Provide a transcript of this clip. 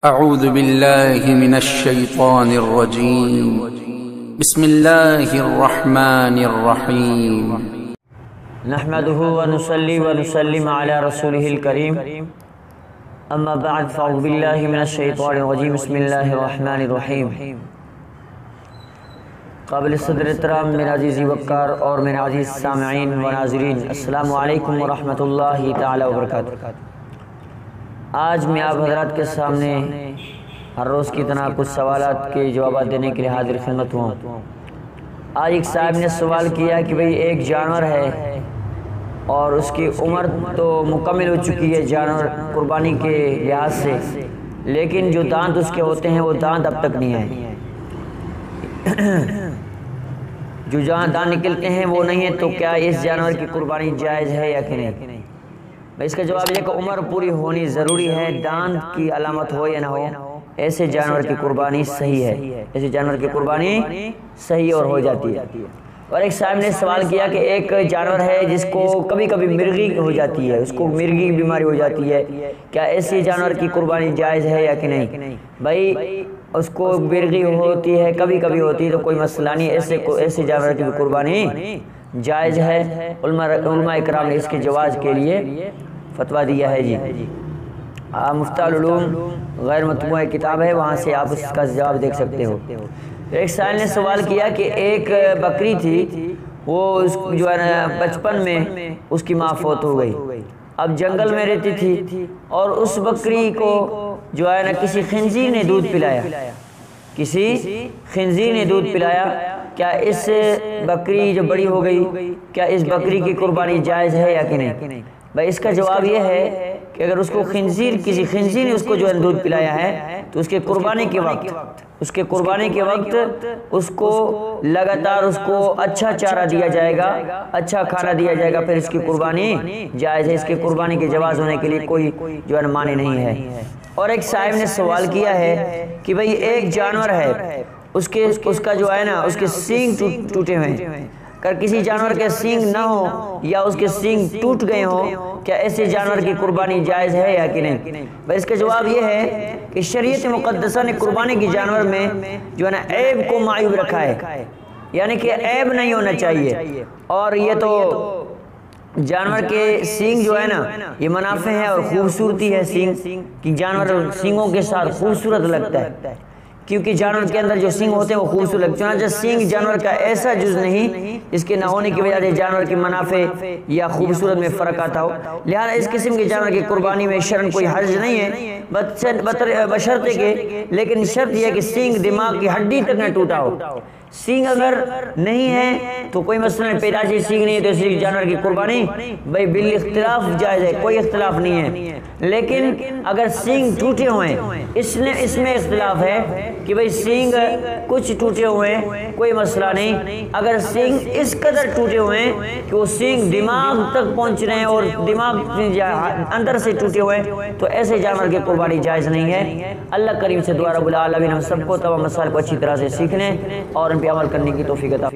اعوذ باللہ من الشیطان الرجیم بسم اللہ الرحمن الرحیم نحمده ونصلي ونسلم على رسوله الكريم اما بعد فاعوذ باللہ من الشیطان الرجیم بسم اللہ الرحمن الرحیم قابل صدر احترام میرے عزیز وقار اور میرے عزیز سامعین و ناظرین، السلام علیکم ورحمۃ اللہ تعالی وبرکاتہ۔ آج میں آپ حضرات کے سامنے ہر روز کی طرح کچھ سوالات کے جوابات دینے کے لیے حاضر خدمت ہوں۔ آج ایک صاحب نے سوال کیا کہ بھئی ایک جانور ہے اور اس کی عمر تو مکمل ہو چکی ہے جانور قربانی کے لحاظ سے، لیکن جو دانت اس کے ہوتے ہیں وہ دانت اب تک نہیں آئے، جو دانت نکلتے ہیں وہ نہیں ہیں، تو کیا اس جانور کی قربانی جائز ہے یا کہ نہیں؟ اس کا جواب یہ کہ عمر پوری ہونی ضروری ہے، دانت کی علامت ہو یا نہ ہو، ایسے جانور کی قربانی صحیح ہے، ایسے جانور کی قربانی صحیح اور ہو جاتی ہے۔ اور ایک صاحب نے سوال کیا کہ ایک جانور ہے جس کو کبھی کبھی مرغی ہو جاتی ہے، اس کو مرغی کی بیماری ہو جاتی ہے، کیا ایسے جانور کی قربانی جائز ہے یا کہ نہیں؟ بھائی اس کو مرغی ہوتی ہے، کبھی کبھی ہوتی ہے تو کوئی مسئلہ نہیں، ایسے جانور کی قربانی جائز ہے۔ علماء اکرام نے اس کے جواز کے لیے فتویٰ دیا ہے جی۔ مفتاح العلوم غیر مطبوع کتاب ہے، وہاں سے آپ اس کا جواب دیکھ سکتے ہو۔ ایک سائل نے سوال کیا کہ ایک بکری تھی، وہ جو ہے نا بچپن میں اس کی ماں فوت ہو گئی، اب جنگل میں رہتی تھی اور اس بکری کو جو ہے نا کسی خنزیر نے دودھ پلایا، کیا اس بکری جو بڑی ہو گئی، کیا اس بکری کی قربانی جائز ہے یا کہ نہیں؟ بھائی اس کا جواب یہ ہے کہ اگر اس کو کسی خنزیر نے اس کو جو ہے دودھ پلایا ہے تو اس کے قربانی کے وقت اس کو لگاتار اس کو اچھا چارہ دیا جائے گا، اچھا کھانا دیا جائے گا، پھر اس کی قربانی جائز ہے، اس کے قربانی کے جواز ہونے کے لیے کوئی جو ہے معنی نہیں ہے۔ اور ایک صاحب نے سوال کیا ہے کہ بھئی ایک جانور ہے، اس کا جو ہے نا اس کے سینگ ٹوٹے ہوئے ہیں، اگر کسی جانور کے سینگ نہ ہو یا اس کے سینگ ٹوٹ گئے ہوں، کیا ایسے جانور کی قربانی جائز ہے یا کہ نہیں؟ اس کا جواب یہ ہے کہ شریعت مقدسہ نے قربانی کی جانور میں جو ہے نا عیب کو معیوب رکھا ہے، یعنی کہ عیب نہیں ہونا چاہیے، اور یہ تو جانور کے سینگ جو ہے نا یہ منافع ہے اور خوبصورتی ہے، سینگ کی جانور سینگوں کے ساتھ خوبصورت لگتا ہے، کیونکہ جانور کے اندر جو سینگ ہوتے ہیں وہ خوبصورت لگتے ہیں، چنانچہ سینگ جانور کا ایسا جز نہیں اس کے نہ ہونے کی وجہ سے جانور کی منافع یا خوبصورت میں فرق آتا ہو، لہذا اس قسم کے جانور کی قربانی میں شرعاً کوئی حرج نہیں ہے، بشرطے کہ لیکن شرط یہ ہے کہ سینگ دماغ کی ہڈی تک نہ ٹوٹا ہو۔ سینگ اگر نہیں ہے تو کوئی مسئلہ نہیں، پیدائشی سینگ نہیں ہے تو اسی جانور کی قربانی بھائی بالاختلاف جائز ہے، کوئی اختلاف نہیں ہے، لیکن اگر سینگ ٹوٹے ہوئے ہیں اس میں اختلاف ہے کہ بھئی سینگ کچھ ٹوٹے ہوئے ہیں کوئی مسئلہ نہیں، اگر سینگ اس قدر ٹوٹے ہوئے ہیں کہ وہ سینگ دماغ تک پہنچ رہے ہیں اور دماغ اندر سے ٹوٹے ہوئے ہیں تو ایسے جانور کی قربانی جائز نہیں ہے۔ اللہ کریم سے دعا رب العالمین ہم سب کو تمام مسائل کو اچھی طرح سے سیکھنے اور ان پہ عمل کرنے کی توفیق عطا